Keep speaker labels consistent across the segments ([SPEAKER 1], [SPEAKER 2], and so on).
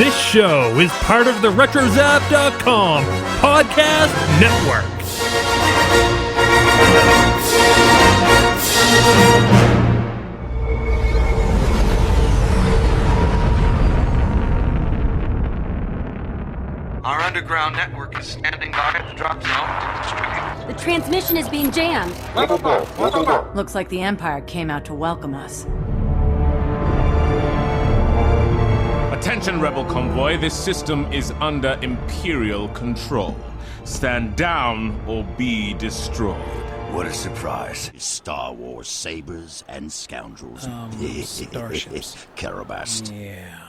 [SPEAKER 1] This show is part of the RetroZap.com podcast network.
[SPEAKER 2] Our underground network is standing by at the drop zone to distribute.
[SPEAKER 3] The transmission is being jammed.
[SPEAKER 4] Looks like the Empire came out to welcome us.
[SPEAKER 5] Attention, Rebel Convoy. This system is under Imperial control. Stand down or be destroyed.
[SPEAKER 6] What a surprise. Star Wars Sabers and Scoundrels.
[SPEAKER 7] Starships.
[SPEAKER 6] Carabast.
[SPEAKER 7] Yeah.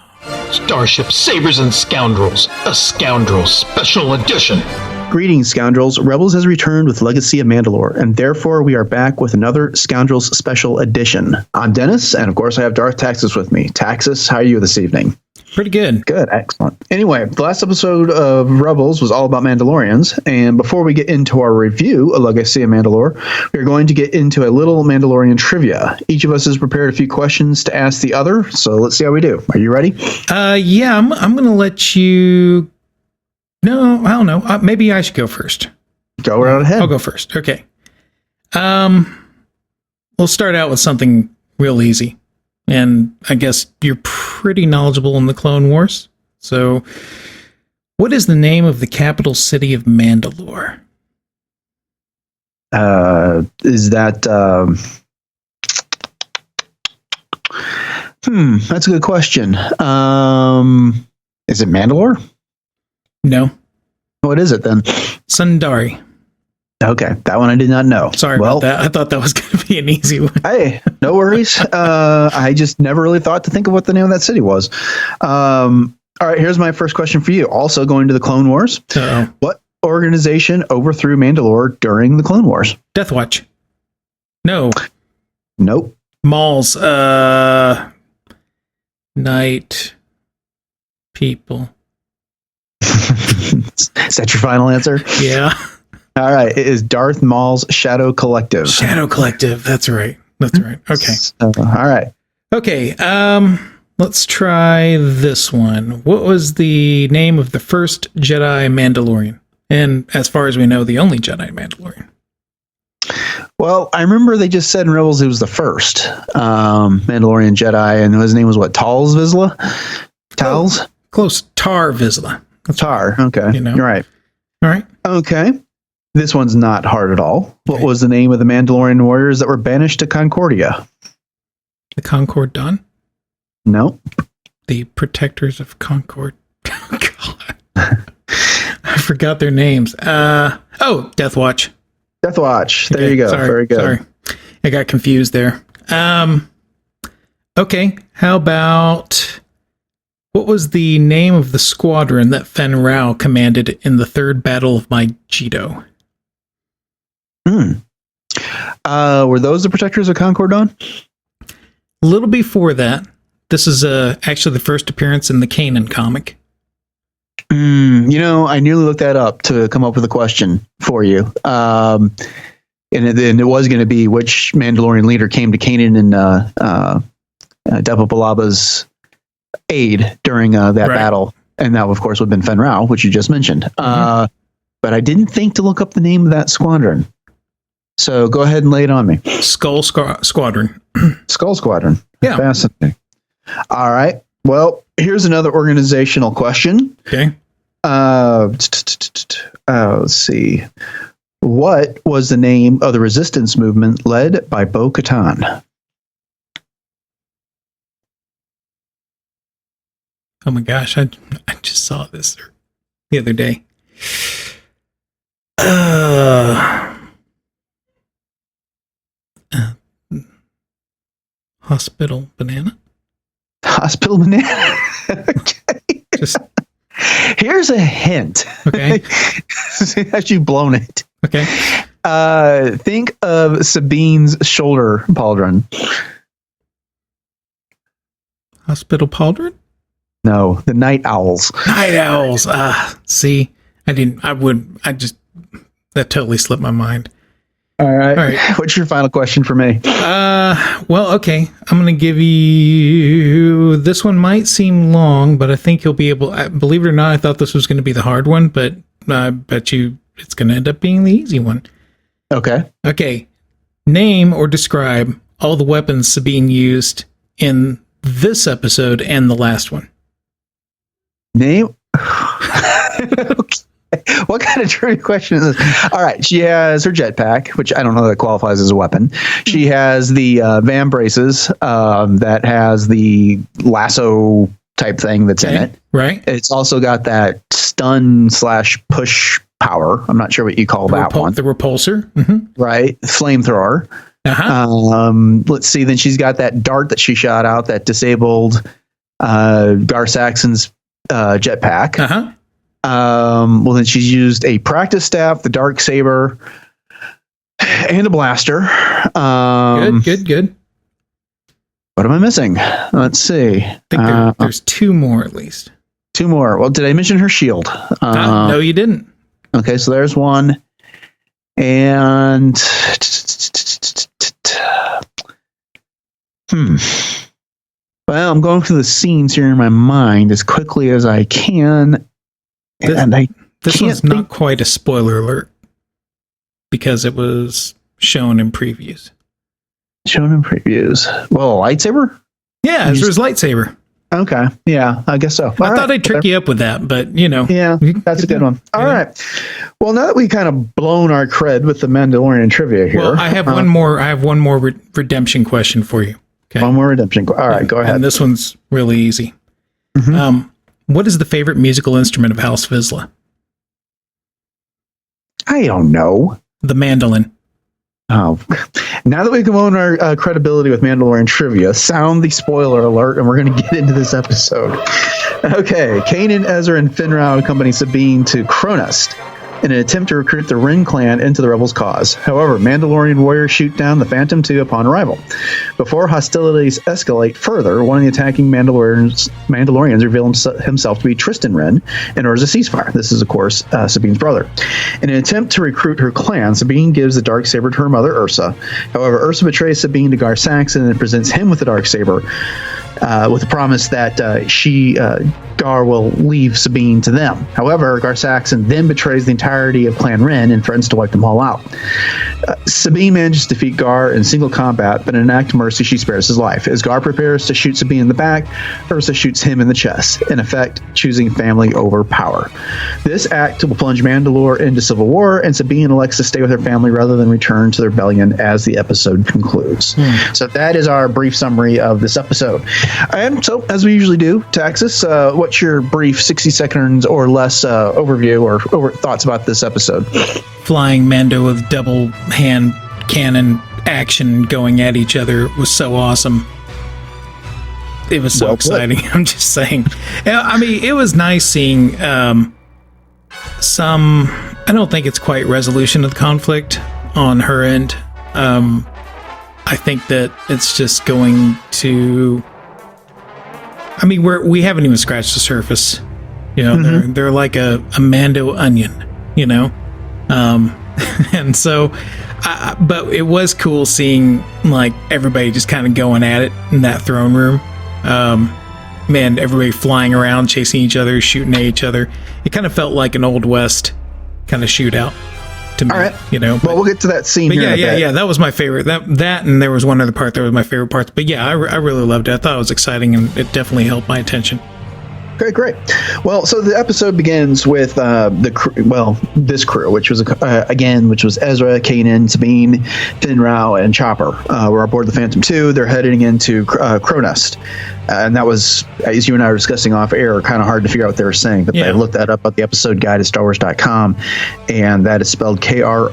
[SPEAKER 8] Starships, Sabers, and Scoundrels, a Scoundrels Special Edition.
[SPEAKER 9] Greetings, Scoundrels. Rebels has returned with Legacy of Mandalore, and therefore we are back with another Scoundrels Special Edition. I'm Dennis, and of course I have Taxus with me. Taxus, how are you this evening?
[SPEAKER 7] Pretty good.
[SPEAKER 9] Good, excellent. Anyway, the last episode of Rebels was all about Mandalorians, and before we get into our review of Legacy of Mandalore, we're going to get into a little Mandalorian trivia. Each of us has prepared a few questions to ask the other, so let's see how we do. Are you ready?
[SPEAKER 7] Yeah, I'm going to let you... No, I don't know. Maybe I should go first.
[SPEAKER 9] Go right ahead.
[SPEAKER 7] I'll go first. Okay. We'll start out with something real easy. And I guess you're pretty knowledgeable in the Clone Wars. So, what is the name of the capital city of Mandalore?
[SPEAKER 9] Is that... that's a good question. Is it Mandalore?
[SPEAKER 7] No.
[SPEAKER 9] What is it then?
[SPEAKER 7] Sundari.
[SPEAKER 9] Okay, that one I did not know.
[SPEAKER 7] Sorry about that. I thought that was going to be an easy one.
[SPEAKER 9] Hey, no worries. I just never really thought to think of what the name of that city was. All right, here's my first question for you. Also going to the Clone Wars.
[SPEAKER 7] Uh-oh.
[SPEAKER 9] What organization overthrew Mandalore during the Clone Wars?
[SPEAKER 7] Death Watch. No.
[SPEAKER 9] Nope.
[SPEAKER 7] Maul's, Night People.
[SPEAKER 9] Is that your final answer?
[SPEAKER 7] Yeah.
[SPEAKER 9] All right. It is Darth Maul's Shadow Collective.
[SPEAKER 7] Shadow Collective. That's right. That's right. Okay.
[SPEAKER 9] All right.
[SPEAKER 7] Okay. Let's try this one. What was the name of the first Jedi Mandalorian? And as far as we know, the only Jedi Mandalorian.
[SPEAKER 9] Well, I remember they just said in Rebels it was the first Mandalorian Jedi, and his name was what? Tals Vizsla? Tals?
[SPEAKER 7] Oh, close. Tar Vizsla. That's
[SPEAKER 9] Tar. Okay.
[SPEAKER 7] You know.
[SPEAKER 9] You're right.
[SPEAKER 7] All right.
[SPEAKER 9] Okay. This one's not hard at all. What was the name of the Mandalorian warriors that were banished to Concordia?
[SPEAKER 7] The Concord Dawn?
[SPEAKER 9] No.
[SPEAKER 7] The Protectors of Concord. Oh, God. I forgot their names. Death Watch.
[SPEAKER 9] Death Watch. There you go.
[SPEAKER 7] Sorry,
[SPEAKER 9] very good.
[SPEAKER 7] Sorry. I got confused there. Okay. How about... What was the name of the squadron that Fenn Rau commanded in the Third Battle of Megiddo?
[SPEAKER 9] Were those the Protectors of Concord Dawn?
[SPEAKER 7] A little before that. This is actually the first appearance in the Kanan comic.
[SPEAKER 9] I nearly looked that up to come up with a question for you. And it was going to be which Mandalorian leader came to Kanan and Depa Balaba's aid during that battle. And that, of course, would have been Fenn Rau, which you just mentioned. But I didn't think to look up the name of that squadron. So go ahead and lay it on me.
[SPEAKER 7] Skull Squadron.
[SPEAKER 9] Skull Squadron.
[SPEAKER 7] Yeah.
[SPEAKER 9] Fascinating. All right. Well, here's another organizational question.
[SPEAKER 7] Okay.
[SPEAKER 9] Let's see. What was the name of the resistance movement led by Boca Time?
[SPEAKER 7] Oh my gosh, I just saw this the other day. Hospital Banana?
[SPEAKER 9] Hospital Banana? Okay.
[SPEAKER 7] Just...
[SPEAKER 9] Here's a hint.
[SPEAKER 7] Okay.
[SPEAKER 9] As you've blown it.
[SPEAKER 7] Okay.
[SPEAKER 9] Think of Sabine's shoulder pauldron.
[SPEAKER 7] Hospital Pauldron?
[SPEAKER 9] No, the Night Owls.
[SPEAKER 7] Night Owls. See, that totally slipped my mind.
[SPEAKER 9] All right. What's your final question for me?
[SPEAKER 7] Well, okay. I'm going to give you... This one might seem long, but I think you'll be able... Believe it or not, I thought this was going to be the hard one, but I bet you it's going to end up being the easy one.
[SPEAKER 9] Okay.
[SPEAKER 7] Okay. Name or describe all the weapons Sabine used in this episode and the last one.
[SPEAKER 9] Name? Okay. What kind of trivia question is this? All right. She has her jetpack, which I don't know that qualifies as a weapon. She has the van braces that has the lasso type thing that's in it.
[SPEAKER 7] Right.
[SPEAKER 9] It's also got that stun/push power. I'm not sure what you call that one.
[SPEAKER 7] The repulsor. Mm-hmm.
[SPEAKER 9] Right. Flamethrower.
[SPEAKER 7] Uh-huh.
[SPEAKER 9] Let's see. Then she's got that dart that she shot out that disabled Gar Saxon's jetpack.
[SPEAKER 7] Uh-huh.
[SPEAKER 9] Well, then she's used a practice staff, the Darksaber, and a blaster.
[SPEAKER 7] Good.
[SPEAKER 9] What am I missing? Let's see.
[SPEAKER 7] I think there's two more at least.
[SPEAKER 9] Two more. Well, did I mention her shield?
[SPEAKER 7] No, you didn't.
[SPEAKER 9] Okay, so there's one. And well, I'm going through the scenes here in my mind as quickly as I can.
[SPEAKER 7] This one's not quite a spoiler alert because it was shown in previews.
[SPEAKER 9] Shown in previews. Well, lightsaber?
[SPEAKER 7] Yeah, Ezra's lightsaber.
[SPEAKER 9] Okay. Yeah, I guess so.
[SPEAKER 7] I thought I'd trick you up with that, but you know.
[SPEAKER 9] Yeah, that's a good one. All right. Well, now that we kind of blown our cred with the Mandalorian trivia here.
[SPEAKER 7] Well, I have one more. I have one more redemption question for you. Okay.
[SPEAKER 9] One more redemption. All right, go ahead.
[SPEAKER 7] And this one's really easy. Mm-hmm. What is the favorite musical instrument of House Vizsla?
[SPEAKER 9] I don't know.
[SPEAKER 7] The mandolin.
[SPEAKER 9] Oh, now that we can own our credibility with Mandalorian trivia, sound the spoiler alert, and we're going to get into this episode. Okay, Kanan, Ezra, and Fenn Rau accompany Sabine to Krownest in an attempt to recruit the Wren clan into the rebels' cause. However, Mandalorian warriors shoot down the Phantom II upon arrival. Before hostilities escalate further, one of the attacking Mandalorians reveal himself to be Tristan Wren and orders a ceasefire. This is, of course, Sabine's brother. In an attempt to recruit her clan, Sabine gives the Darksaber to her mother, Ursa. However, Ursa betrays Sabine to Gar Saxon and presents him with the Darksaber, with the promise that Gar will leave Sabine to them. However, Gar Saxon then betrays the entirety of Clan Wren and threatens to wipe them all out. Sabine manages to defeat Gar in single combat, but in an act of mercy, she spares his life. As Gar prepares to shoot Sabine in the back, Ursa shoots him in the chest, in effect, choosing family over power. This act will plunge Mandalore into civil war, and Sabine elects to stay with her family rather than return to the rebellion as the episode concludes. So that is our brief summary of this episode. And so, as we usually do, Taxus, what's your brief 60 seconds or less overview or thoughts about this episode?
[SPEAKER 7] Flying Mando with double hand cannon action going at each other was so awesome. It was so exciting. I'm just saying. I mean, it was nice seeing some, I don't think it's quite resolution of the conflict on her end. I think that it's just going to, I mean, we haven't even scratched the surface. You know, they're like a Mando onion, you know? And so, but it was cool seeing like everybody just kind of going at it in that throne room. Man, everybody flying around, chasing each other, shooting at each other. It kind of felt like an Old West kind of shootout to me. All right. You know,
[SPEAKER 9] well, we'll get to that scene here.
[SPEAKER 7] Yeah. That was my favorite. That, and there was one other part that was my favorite parts. But yeah, I really loved it. I thought it was exciting, and it definitely held my attention.
[SPEAKER 9] Okay, great. Well, so the episode begins with this crew, which was which was Ezra, Kanan, Sabine, Fenn Rau, and Chopper. We're aboard the Phantom II. They're heading into Krownest, and that was, as you and I were discussing off air, kind of hard to figure out what they were saying. But I looked that up at the episode guide at StarWars.com, and that is spelled Krownest.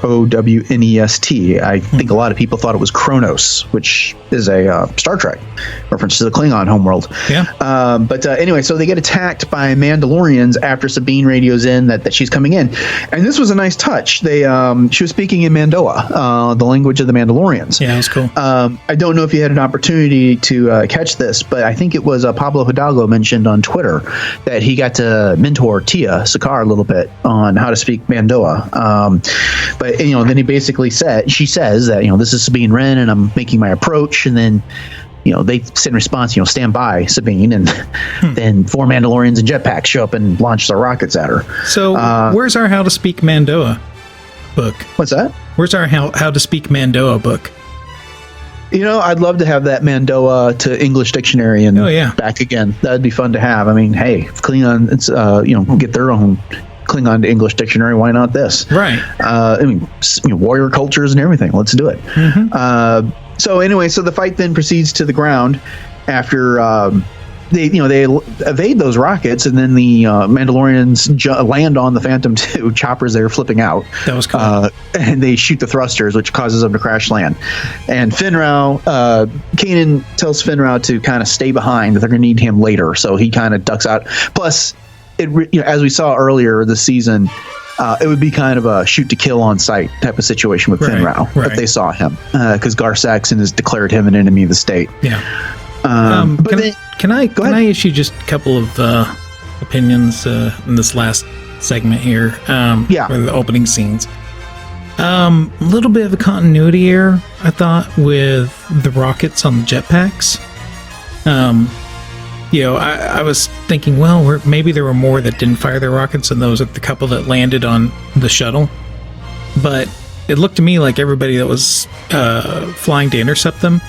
[SPEAKER 9] I think a lot of people thought it was Kronos, which is a Star Trek reference to the Klingon homeworld.
[SPEAKER 7] Yeah.
[SPEAKER 9] But anyway, so they get attacked by Mandalorians after Sabine radios in that she's coming in, and this was a nice touch. She was speaking in Mandoa, the language of the Mandalorians.
[SPEAKER 7] Yeah, it was cool.
[SPEAKER 9] I don't know if you had an opportunity to catch this, but I think think it was Pablo Hidalgo mentioned on Twitter that he got to mentor Tia Sakar a little bit on how to speak Mandoa. But then he basically she says that this is Sabine Wren and I'm making my approach, and then they said in response, stand by, Sabine, and then 4 Mandalorians in jetpacks show up and launch their rockets at her.
[SPEAKER 7] So where's our How to Speak Mandoa book?
[SPEAKER 9] What's that?
[SPEAKER 7] Where's our How to Speak Mandoa book?
[SPEAKER 9] I'd love to have that Mandoa to English dictionary and back again. That'd be fun to have. I mean, hey, if Klingon, get their own Klingon to English dictionary. Why not this?
[SPEAKER 7] Right.
[SPEAKER 9] Warrior cultures and everything. Let's do it.
[SPEAKER 7] Mm-hmm.
[SPEAKER 9] So the fight then proceeds to the ground after they evade those rockets, and then the Mandalorians land on the Phantom 2. Chopper's there flipping out.
[SPEAKER 7] That was cool.
[SPEAKER 9] And they shoot the thrusters, which causes them to crash land. And Fenn Rau, Kanan tells Fenn Rau to kind of stay behind, that they're going to need him later. So he kind of ducks out. Plus, as we saw earlier this season, it would be kind of a shoot to kill on sight type of situation with Fenn Rau if they saw him, because Gar Saxon has declared him an enemy of the state.
[SPEAKER 7] Yeah. Can I issue just a couple of opinions in this last segment here? For the opening scenes. A little bit of a continuity error, I thought, with the rockets on the jetpacks. I was thinking, well, maybe there were more that didn't fire their rockets, and those are the couple that landed on the shuttle. But it looked to me like everybody that was flying to intercept them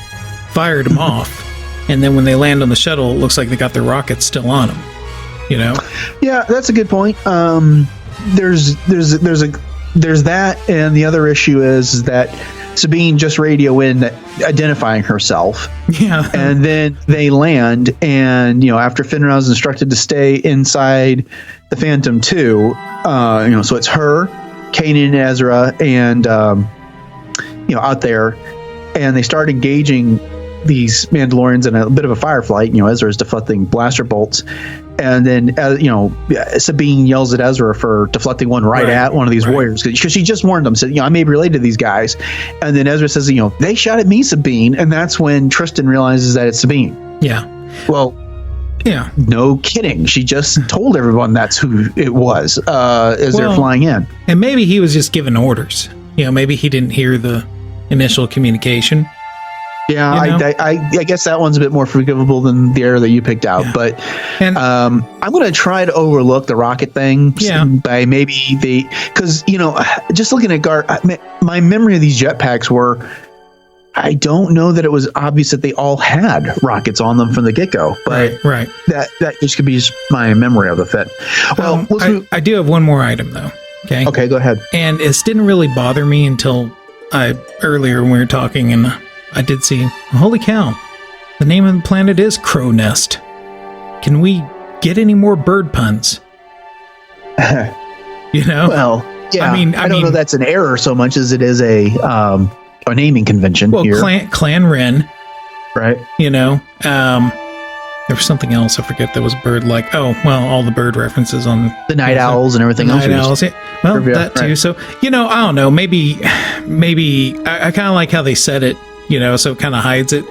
[SPEAKER 7] fired them off. And then when they land on the shuttle, it looks like they got their rockets still on them. Yeah, that's a good point. There's that, and the other issue is that Sabine just radio in identifying herself. Yeah.
[SPEAKER 9] And then they land, and after Fenn Rau's instructed to stay inside the Phantom 2, so it's her, Kanan, Ezra, and out there, and they start engaging these Mandalorians in a bit of a firefight. Ezra's deflecting blaster bolts, and then Sabine yells at Ezra for deflecting one right at one of these warriors, because she just warned them, said, I may be related to these guys, and then Ezra says, they shot at me, Sabine, and that's when Tristan realizes that it's Sabine.
[SPEAKER 7] Yeah.
[SPEAKER 9] Well, yeah, no kidding. She just told everyone that's who it was as they're flying in.
[SPEAKER 7] And maybe he was just giving orders. Maybe he didn't hear the initial communication.
[SPEAKER 9] Yeah, I guess that one's a bit more forgivable than the error that you picked out. Yeah. But I'm going to try to overlook the rocket thing by maybe because, just looking at my memory of these jetpacks were, I don't know that it was obvious that they all had rockets on them from the get-go. But
[SPEAKER 7] right.
[SPEAKER 9] That just could be just my memory of the fit. Well,
[SPEAKER 7] I do have one more item, though.
[SPEAKER 9] Okay, go ahead.
[SPEAKER 7] And this didn't really bother me until earlier when we were talking, and I did see, holy cow, the name of the planet is Krownest. Can we get any more bird puns?
[SPEAKER 9] Well, yeah. I don't know that's an error so much as it is a naming convention.
[SPEAKER 7] Well,
[SPEAKER 9] here.
[SPEAKER 7] Clan Wren.
[SPEAKER 9] Right.
[SPEAKER 7] There was something else I forget that was bird-like. Oh, well, all the bird references on
[SPEAKER 9] the night owls and everything else.
[SPEAKER 7] Night owls, yeah. Well, that too. Right. So, I don't know. Maybe I kind of like how they said it. So it kind of hides it,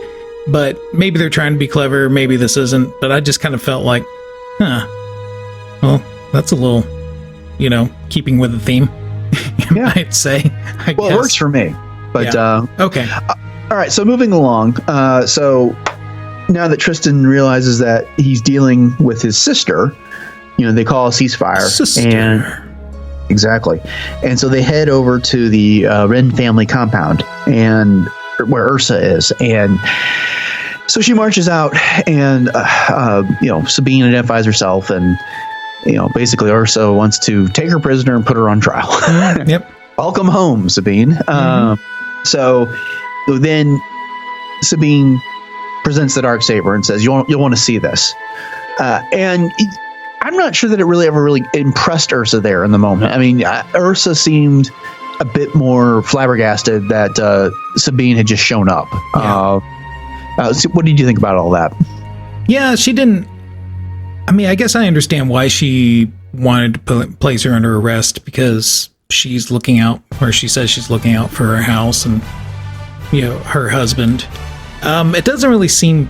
[SPEAKER 7] but maybe they're trying to be clever. Maybe this isn't, but I just kind of felt like, well, that's a little, keeping with the theme, you might say. I guess.
[SPEAKER 9] It works for me, but,
[SPEAKER 7] okay.
[SPEAKER 9] All right. So moving along. So now that Tristan realizes that he's dealing with his sister, they call a ceasefire. Exactly. And so they head over to the Wren family compound and where Ursa is, and so she marches out, and Sabine identifies herself, and basically Ursa wants to take her prisoner and put her on trial.
[SPEAKER 7] Yep.
[SPEAKER 9] Welcome home, Sabine. So then Sabine presents the Darksaber and says, you'll want to see this, and I'm not sure that it ever really impressed Ursa there in the moment. I mean, Ursa seemed a bit more flabbergasted that Sabine had just shown up. Yeah. So what did you think about all that?
[SPEAKER 7] Yeah, she didn't. I mean, I guess I understand why she wanted to place her under arrest, because she's looking out, or she says she's looking out for her house and her husband. It doesn't really seem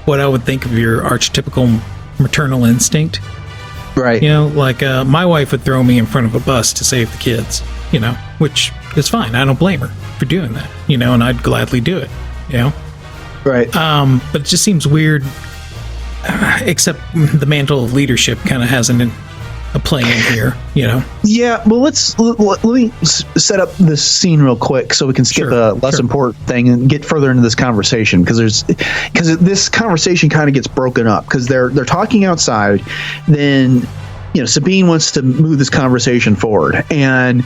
[SPEAKER 7] what I would think of your archetypical maternal instinct.
[SPEAKER 9] Right.
[SPEAKER 7] You know, like my wife would throw me in front of a bus to save the kids, you know, which is fine. I don't blame her for doing that, you know, and I'd gladly do it, you know.
[SPEAKER 9] Right.
[SPEAKER 7] But it just seems weird, except the mantle of leadership kind of has a play in here, you know.
[SPEAKER 9] Yeah, well, let me set up this scene real quick so we can skip a less important thing and get further into this conversation, because this conversation kind of gets broken up because they're talking outside. Then, you know, Sabine wants to move this conversation forward, and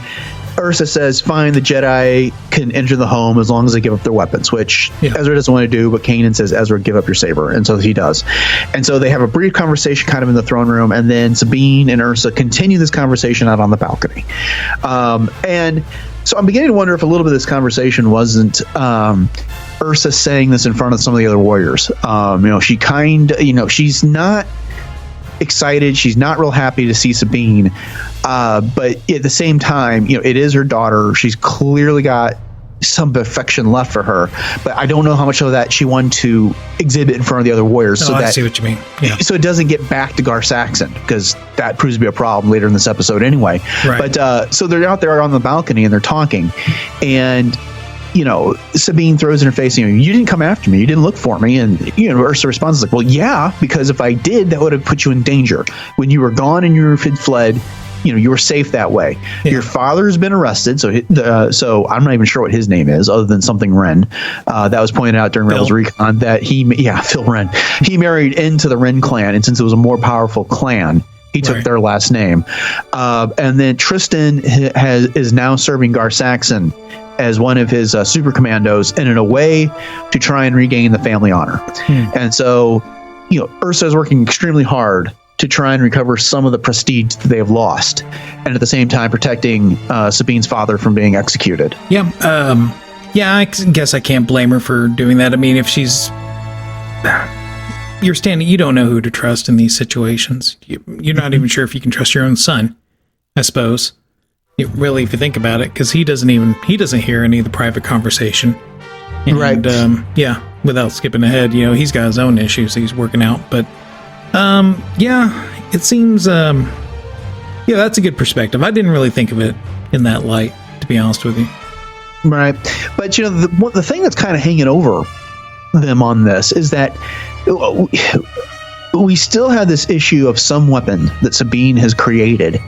[SPEAKER 9] Ursa says, fine, the Jedi can enter the home as long as they give up their weapons, which Ezra doesn't want to do, but Kanan says, Ezra, give up your saber. And so he does. And so they have a brief conversation kind of in the throne room, and then Sabine and Ursa continue this conversation out on the balcony. And so I'm beginning to wonder if a little bit of this conversation wasn't Ursa saying this in front of some of the other warriors. You know, she's not excited. She's not real happy to see Sabine. But at the same time, you know, it is her daughter. She's clearly got some affection left for her, but I don't know how much of that she wanted to exhibit in front of the other warriors.
[SPEAKER 7] I see what you mean. Yeah.
[SPEAKER 9] So it doesn't get back to Gar Saxon, because that proves to be a problem later in this episode anyway.
[SPEAKER 7] Right.
[SPEAKER 9] But so they're out there on the balcony and they're talking, and you know, Sabine throws in her face, you know, you didn't come after me, you didn't look for me. And, you know, Ursa responds like, well, yeah, because if I did, that would have put you in danger. When you were gone and you had fled, you know, you were safe that way. Yeah. Your father's been arrested, so I'm not even sure what his name is, other than something Wren. That was pointed out during Rebels Recon that Phil Wren. He married into the Wren clan, and since it was a more powerful clan, he took their last name. And then Tristan is now serving Gar Saxon as one of his super commandos, and in a way to try and regain the family honor. And so, you know, Ursa is working extremely hard to try and recover some of the prestige that they have lost, and at the same time protecting Sabine's father from being executed.
[SPEAKER 7] Yeah, I guess I can't blame her for doing that. I mean, if she's... you don't know who to trust in these situations. You're not even sure if you can trust your own son, I suppose. Really, if you think about it, because he doesn't hear any of the private conversation. And, right. Without skipping ahead, you know, he's got his own issues he's working out, but it seems, that's a good perspective. I didn't really think of it in that light, to be honest with you.
[SPEAKER 9] Right. But, you know, the thing that's kind of hanging over them on this is that we still have this issue of some weapon that Sabine has created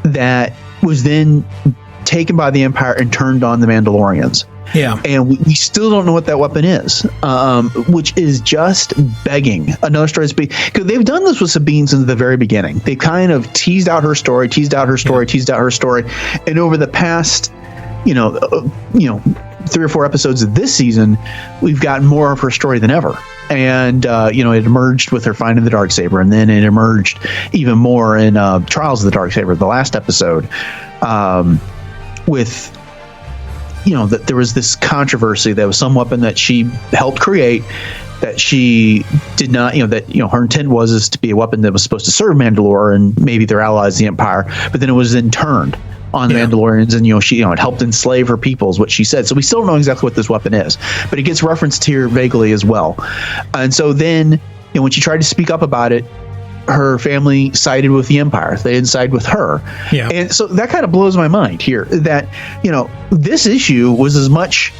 [SPEAKER 9] that was then taken by the Empire and turned on the Mandalorians.
[SPEAKER 7] Yeah.
[SPEAKER 9] And we still don't know what that weapon is, which is just begging another story to be. Because they've done this with Sabine since the very beginning. They kind of teased out her story. And over the past, 3 or 4 episodes of this season, we've gotten more of her story than ever. And, it emerged with her finding the Darksaber, and then it emerged even more in Trials of the Darksaber, the last episode, with, that there was this controversy. There was some weapon that she helped create that she did not, her intent was to be a weapon that was supposed to serve Mandalore and maybe their allies, the Empire, but then it was then turned on the Mandalorians, and she it helped enslave her people, is what she said. So we still don't know exactly what this weapon is, but it gets referenced here vaguely as well. And so then, when she tried to speak up about it, her family sided with the Empire. They didn't side with her. Yeah. And so that kind of blows my mind here, that this issue was as much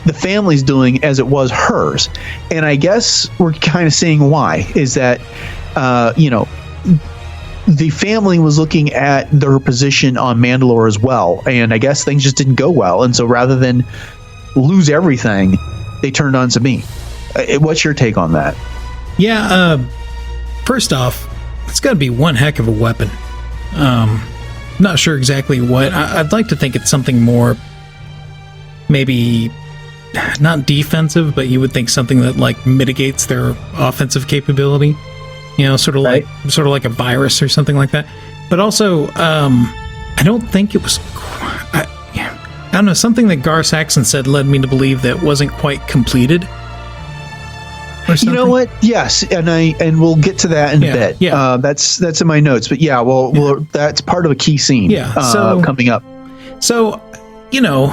[SPEAKER 9] the family's doing as it was hers. And I guess we're kind of seeing why, is that the family was looking at their position on Mandalore as well, and I guess things just didn't go well, and so rather than lose everything, they turned on Sabine. What's your take on that?
[SPEAKER 7] Yeah, first off, it's got to be one heck of a weapon. Not sure exactly what. I'd like to think it's something more, maybe not defensive, but you would think something that like mitigates their offensive capability. Sort of like a virus or something like that. But also, I don't think it was. I don't know. Something that Gar Saxon said led me to believe that wasn't quite completed.
[SPEAKER 9] You know what? Yes, and we'll get to that in a bit. Yeah, that's in my notes. But well, that's part of a key scene. Yeah, coming up.
[SPEAKER 7] So, in a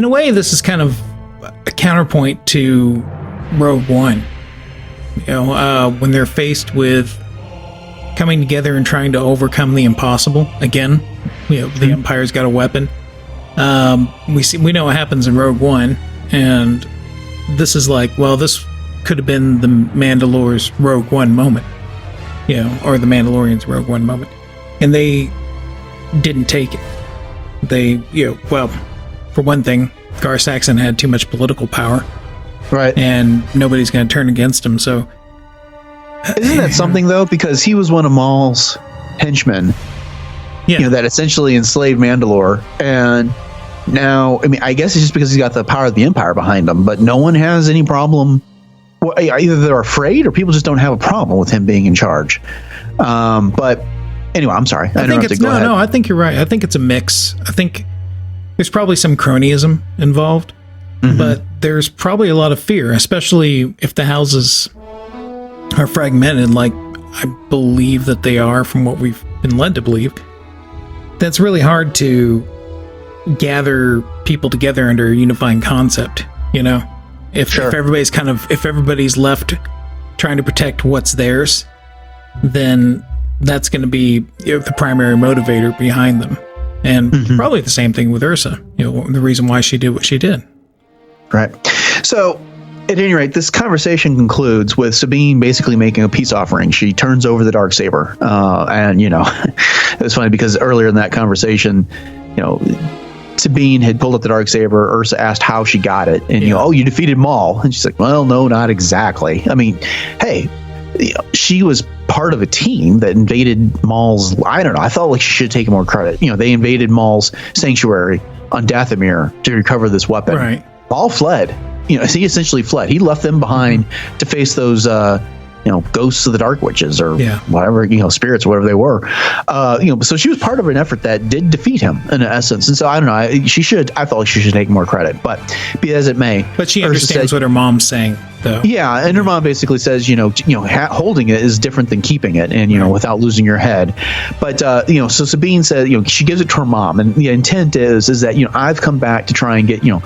[SPEAKER 7] way, this is kind of a counterpoint to Rogue One. You know, when they're faced with coming together and trying to overcome the impossible. Again, you know, the Empire's got a weapon. We know what happens in Rogue One, and this is like, well, this could have been the Mandalore's Rogue One moment, you know, or the Mandalorian's Rogue One moment, and they didn't take it. They, you know, well, for one thing, Gar Saxon had too much political power,
[SPEAKER 9] right?
[SPEAKER 7] And nobody's going to turn against him. So,
[SPEAKER 9] isn't that something though? Because he was one of Maul's henchmen,
[SPEAKER 7] yeah,
[SPEAKER 9] you know, that essentially enslaved Mandalore, and now, I mean, I guess it's just because he's got the power of the Empire behind him, but no one has any problem. Well, either they're afraid or people just don't have a problem with him being in charge. But anyway, I'm sorry.
[SPEAKER 7] I think it's no. I think you're right. I think it's a mix. I think there's probably some cronyism involved, but there's probably a lot of fear, especially if the houses are fragmented, like I believe that they are from what we've been led to believe. That's really hard to gather people together under a unifying concept, you know? If everybody's left trying to protect what's theirs, then that's going to be, you know, the primary motivator behind them. And probably the same thing with Ursa, you know, the reason why she did what she did. Right.
[SPEAKER 9] So, at any rate, this conversation concludes with Sabine basically making a peace offering. She turns over the Darksaber. And, you know, it was funny because earlier in that conversation, you know, Sabine had pulled up the Darksaber. Ursa asked how she got it. And, you know, oh, you defeated Maul. And she's like, well, no, not exactly. I mean, hey, you know, she was part of a team that invaded Maul's, I don't know, I felt like she should take more credit. You know, they invaded Maul's sanctuary on Dathomir to recover this weapon.
[SPEAKER 7] Right.
[SPEAKER 9] Maul fled. You know, he essentially fled. He left them behind to face those, you know, ghosts of the Dark Witches or whatever, you know, spirits, whatever they were. You know, so she was part of an effort that did defeat him in essence. And so I don't know. I felt like she should take more credit, but be as it may.
[SPEAKER 7] But she understands what her mom's saying, though.
[SPEAKER 9] Yeah, and her mom basically says, you know, holding it is different than keeping it, and you know, without losing your head. But you know, so Sabine said, you know, she gives it to her mom, and the intent is that, you know, I've come back to try and get, you know,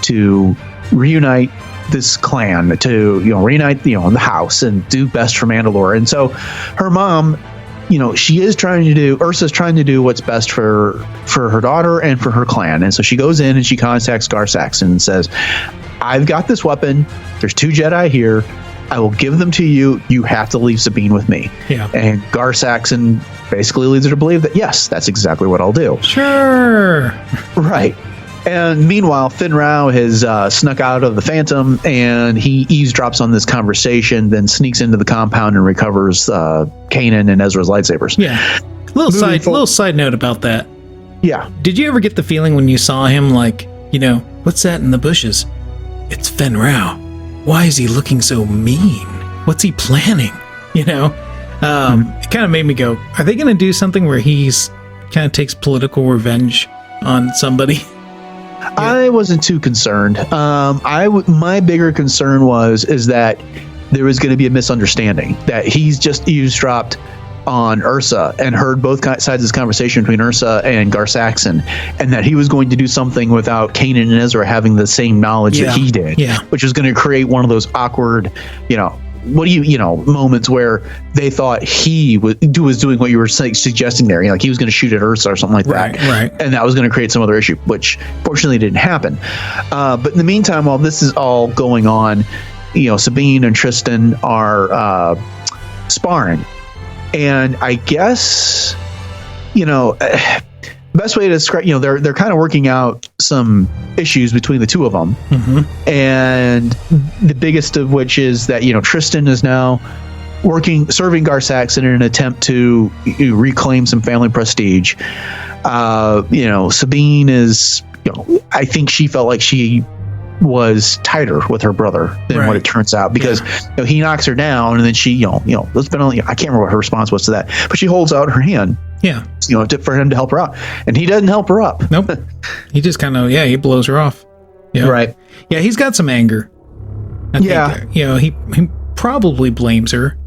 [SPEAKER 9] to reunite this clan, to, you know, reunite, you know, the house and do best for Mandalore. And so her mom, you know, Ursa's trying to do what's best for her daughter and for her clan. And so she goes in and she contacts Gar Saxon and says, I've got this weapon. There's 2 Jedi here. I will give them to you. You have to leave Sabine with me.
[SPEAKER 7] Yeah.
[SPEAKER 9] And Gar Saxon basically leads her to believe that, yes, that's exactly what I'll do.
[SPEAKER 7] Sure.
[SPEAKER 9] Right. And meanwhile, Fenn Rau has snuck out of the Phantom, and he eavesdrops on this conversation, then sneaks into the compound and recovers Kanan and Ezra's lightsabers.
[SPEAKER 7] Yeah. Little side note about that.
[SPEAKER 9] Yeah.
[SPEAKER 7] Did you ever get the feeling when you saw him, like, you know, what's that in the bushes? It's Fenn Rau. Why is he looking so mean? What's he planning? You know? It kind of made me go, are they going to do something where he's kind of takes political revenge on somebody?
[SPEAKER 9] I wasn't too concerned. My bigger concern is that there was going to be a misunderstanding, that he's just eavesdropped on Ursa and heard both sides of this conversation between Ursa and Gar Saxon, and that he was going to do something without Kanan and Ezra having the same knowledge that he did, which was going to create one of those awkward, you know, moments where they thought he was doing what you were suggesting there. You know, like he was going to shoot at Ursa or something like that.
[SPEAKER 7] Right.
[SPEAKER 9] And that was going to create some other issue, which fortunately didn't happen. But in the meantime, while this is all going on, you know, Sabine and Tristan are sparring. And I guess, you know, best way to describe, you know, they're kind of working out some issues between the two of them. And the biggest of which is that, you know, Tristan is now serving Gar Saxon in an attempt to reclaim some family prestige. You know, Sabine is, you know, I think she felt like she was tighter with her brother than what it turns out, because you know, he knocks her down and then she, you know, let's been only, I can't remember what her response was to that, but she holds out her hand.
[SPEAKER 7] Yeah.
[SPEAKER 9] You know, for him to help her out. And he doesn't help her up.
[SPEAKER 7] Nope. He just kind of, he blows her off. Yeah.
[SPEAKER 9] Right.
[SPEAKER 7] Yeah, he's got some anger. I think, you know, he probably blames her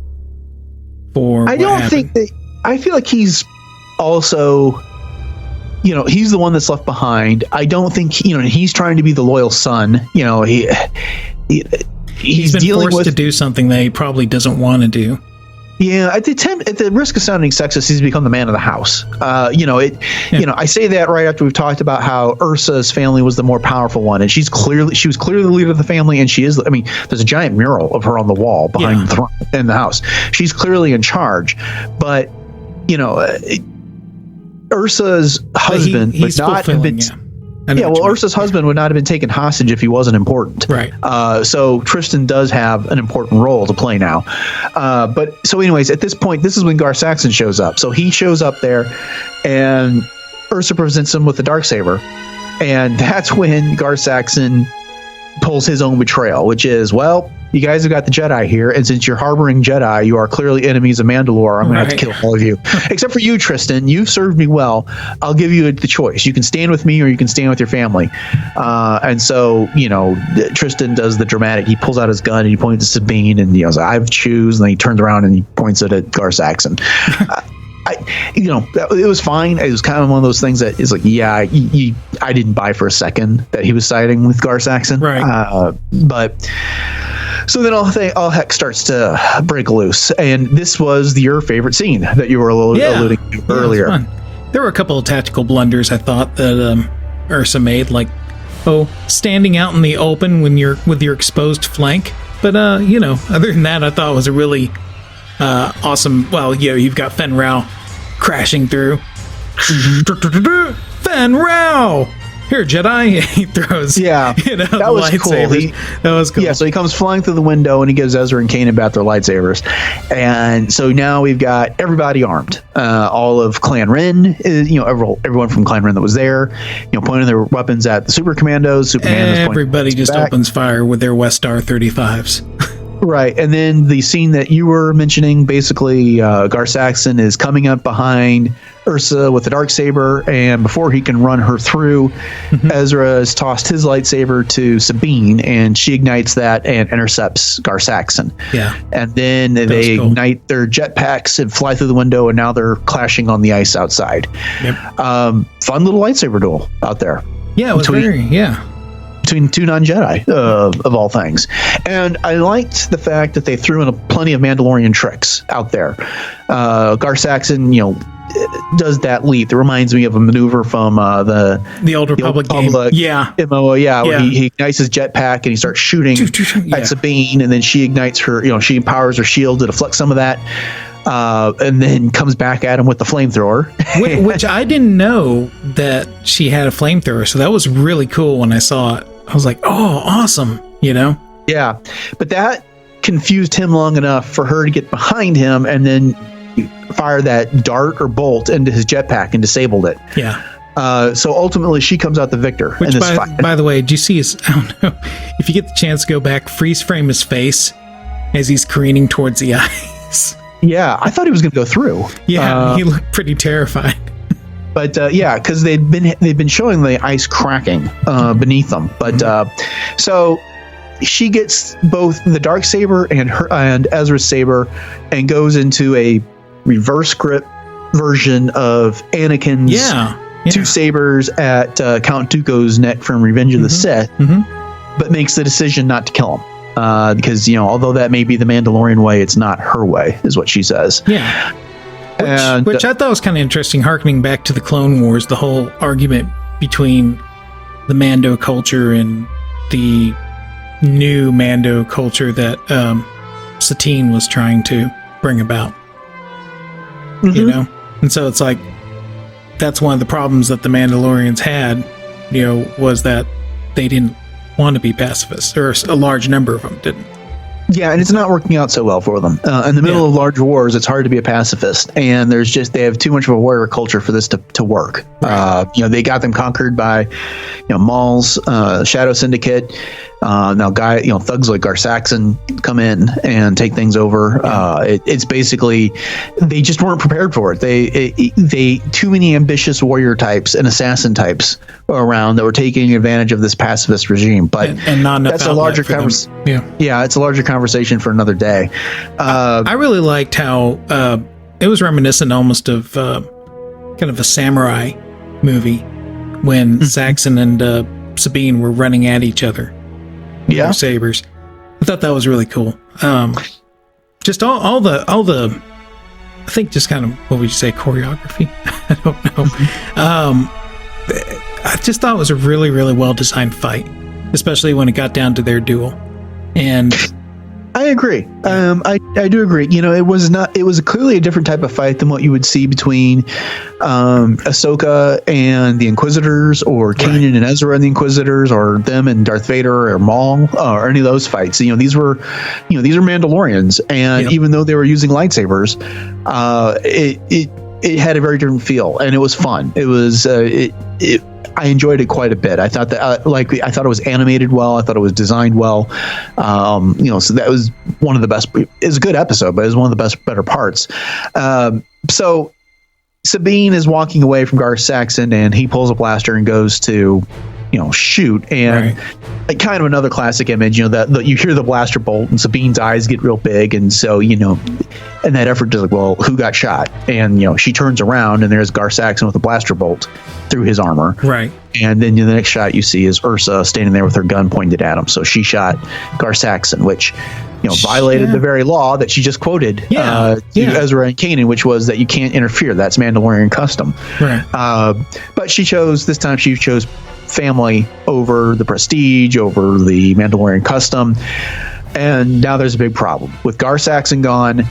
[SPEAKER 7] for
[SPEAKER 9] I feel like he's also, you know, he's the one that's left behind. I don't think, you know, he's trying to be the loyal son. You know,
[SPEAKER 7] he's been
[SPEAKER 9] dealing
[SPEAKER 7] forced
[SPEAKER 9] with
[SPEAKER 7] to do something that he probably doesn't want to do.
[SPEAKER 9] Yeah, at the risk of sounding sexist, he's become the man of the house. You know, I say that right after we've talked about how Ursa's family was the more powerful one, and she was clearly the leader of the family, and she is. I mean, there's a giant mural of her on the wall behind the throne in the house. She's clearly in charge, but you know, Ursa's husband
[SPEAKER 7] he's
[SPEAKER 9] would not have been. Ursa's husband would not have been taken hostage if he wasn't important.
[SPEAKER 7] Right.
[SPEAKER 9] So Tristan does have an important role to play now. But so anyways, at this point, this is when Gar Saxon shows up. So he shows up there and Ursa presents him with the Darksaber. And that's when Gar Saxon pulls his own betrayal, which is, well, you guys have got the Jedi here, and since you're harboring Jedi, you are clearly enemies of Mandalore. I'm going to have to kill all of you. Except for you, Tristan. You've served me well. I'll give you the choice. You can stand with me or you can stand with your family. And so, you know, Tristan does the dramatic. He pulls out his gun and he points at Sabine and he goes, I've choose. And then he turns around and he points it at Gar Saxon. It was fine. It was kind of one of those things that is like, I didn't buy for a second that he was siding with Gar Saxon.
[SPEAKER 7] Right.
[SPEAKER 9] But so then all heck starts to break loose. And this was your favorite scene that you were alluding to earlier.
[SPEAKER 7] It was fun. There were a couple of tactical blunders I thought that Ursa made, like, standing out in the open when you're with your exposed flank. But, other than that, I thought it was a really awesome. Well, you've got Fenn Rau crashing through. Fenn Rau! Here, Jedi. He throws.
[SPEAKER 9] That was
[SPEAKER 7] lightsabers.
[SPEAKER 9] Cool.
[SPEAKER 7] That was cool.
[SPEAKER 9] Yeah, so he comes flying through the window and he gives Ezra and Kanan back their lightsabers. And so now we've got everybody armed. All of Clan Wren, everyone from Clan Wren that was there, pointing their weapons at the Super Commandos.
[SPEAKER 7] Everybody just opens fire with their Westar 35s.
[SPEAKER 9] Right, and then the scene that you were mentioning, basically, Gar Saxon is coming up behind Ursa with the Darksaber, and before he can run her through, Ezra has tossed his lightsaber to Sabine, and she ignites that and intercepts Gar Saxon.
[SPEAKER 7] Yeah.
[SPEAKER 9] And then they ignite their jetpacks and fly through the window, and now they're clashing on the ice outside.
[SPEAKER 7] Yep.
[SPEAKER 9] Fun little lightsaber duel out there.
[SPEAKER 7] Yeah, it was
[SPEAKER 9] between two non-Jedi, of all things. And I liked the fact that they threw in plenty of Mandalorian tricks out there. Gar Saxon, does that leap. It reminds me of a maneuver from
[SPEAKER 7] the Old Republic game.
[SPEAKER 9] MMO, where he ignites his jetpack and he starts shooting at Sabine, and then she ignites her, she empowers her shield to deflect some of that. And then comes back at him with the flamethrower.
[SPEAKER 7] Which I didn't know that she had a flamethrower, so that was really cool when I saw it. I was like, oh, awesome,
[SPEAKER 9] Yeah, but that confused him long enough for her to get behind him and then fire that dart or bolt into his jetpack and disabled it.
[SPEAKER 7] Yeah.
[SPEAKER 9] So ultimately, she comes out the victor in this fight.
[SPEAKER 7] By the way, did you see his, I don't know, if you get the chance to go back, freeze frame his face as he's careening towards the ice.
[SPEAKER 9] Yeah, I thought he was going to go through.
[SPEAKER 7] Yeah, he looked pretty terrified.
[SPEAKER 9] But because they've been showing the ice cracking beneath them. But so she gets both the Darksaber and Ezra's saber and goes into a reverse grip version of Anakin's two sabers at Count Dooku's neck from Revenge of the Sith, but makes the decision not to kill him. Because, although that may be the Mandalorian way, it's not her way, is what she says.
[SPEAKER 7] Yeah. Which I thought was kind of interesting, harkening back to the Clone Wars, the whole argument between the Mando culture and the new Mando culture that Satine was trying to bring about. And so it's like, that's one of the problems that the Mandalorians had, was that they didn't want to be pacifists, or a large number of them didn't.
[SPEAKER 9] Yeah, and it's not working out so well for them. In the middle of large wars, it's hard to be a pacifist, and they have too much of a warrior culture for this to work. Right. They got them conquered by, Maul's Shadow Syndicate. Now, thugs like Gar Saxon come in and take things over. It's basically they just weren't prepared for it. They too many ambitious warrior types and assassin types around that were taking advantage of this pacifist regime. But
[SPEAKER 7] and not enough.
[SPEAKER 9] That's a larger conversation. Yeah, it's a larger conversation for another day.
[SPEAKER 7] I really liked how it was reminiscent almost of kind of a samurai movie when Saxon and Sabine were running at each other. Sabers. I thought that was really cool. Just all the I think just kind of, what would you say, choreography? I don't know. I just thought it was a really, really well-designed fight, especially when it got down to their duel. And
[SPEAKER 9] I agree. I do agree. It was clearly a different type of fight than what you would see between Ahsoka and the Inquisitors, or Kanan and Ezra and the Inquisitors, or them and Darth Vader or Maul, or any of those fights. These are Mandalorians, and even though they were using lightsabers, it had a very different feel, and it was fun. It was I enjoyed it quite a bit. I thought that I thought it was animated well. I thought it was designed well. So that was one of the best. It was a good episode, but it was one of the better parts. So Sabine is walking away from Gar Saxon, and he pulls a blaster and goes to, shoot. And kind of another classic image, that you hear the blaster bolt and Sabine's eyes get real big. And so, and that effort to well, who got shot? And, she turns around and there's Gar Saxon with a blaster bolt through his armor.
[SPEAKER 7] Right.
[SPEAKER 9] And then the next shot you see is Ursa standing there with her gun pointed at him. So she shot Gar Saxon, which, violated the very law that she just quoted to Ezra and Kanan, which was that you can't interfere. That's Mandalorian custom.
[SPEAKER 7] Right.
[SPEAKER 9] But she chose family over the prestige, over the Mandalorian custom. And now there's a big problem. With Gar Saxon gone,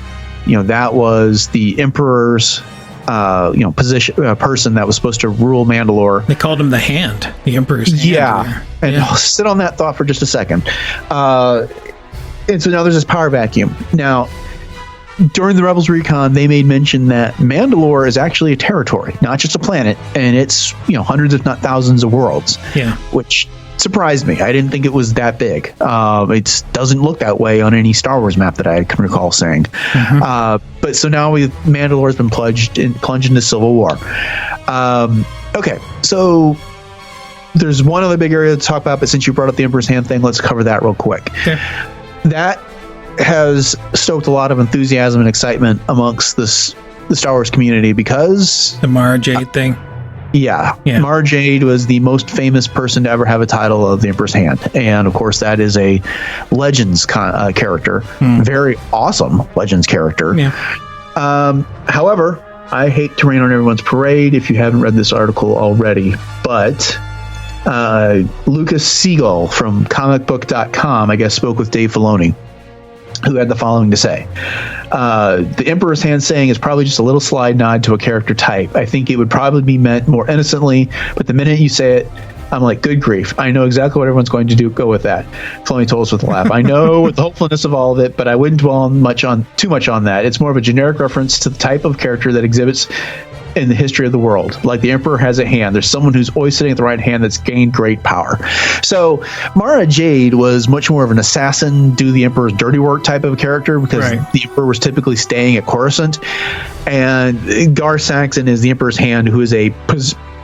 [SPEAKER 9] that was the Emperor's person that was supposed to rule Mandalore.
[SPEAKER 7] They called him the Hand, the Emperor's Hand.
[SPEAKER 9] Yeah. And I'll sit on that thought for just a second. And so now there's this power vacuum. Now, during the Rebels Recon, they made mention that Mandalore is actually a territory, not just a planet, and it's hundreds, if not thousands, of worlds.
[SPEAKER 7] Yeah,
[SPEAKER 9] which surprised me. I didn't think it was that big. It doesn't look that way on any Star Wars map that I can recall seeing. But so now Mandalore has been plunged into civil war. Okay, so there's one other big area to talk about, but since you brought up the Emperor's Hand thing, let's cover that real quick.
[SPEAKER 7] Okay.
[SPEAKER 9] That has stoked a lot of enthusiasm and excitement amongst the Star Wars community because
[SPEAKER 7] the Mara Jade thing.
[SPEAKER 9] Yeah. Mara Jade was the most famous person to ever have a title of the Emperor's Hand, and of course that is a Legends character, very awesome Legends character.
[SPEAKER 7] Yeah.
[SPEAKER 9] However, I hate to rain on everyone's parade if you haven't read this article already, but Lucas Siegel from comicbook.com, I guess, spoke with Dave Filoni, who had the following to say. The Emperor's Hand saying is probably just a little slide nod to a character type. I think it would probably be meant more innocently, but the minute you say it, I'm like, good grief. I know exactly what everyone's going to go with that. Filoni told us with a laugh. I know the hopefulness of all of it, but I wouldn't dwell too much on that. It's more of a generic reference to the type of character that exhibits in the history of the world. Like the Emperor has a hand. There's someone who's always sitting at the right hand that's gained great power. So Mara Jade was much more of an assassin, do the Emperor's dirty work type of character, because the Emperor was typically staying at Coruscant. And Gar Saxon is the Emperor's Hand, who is a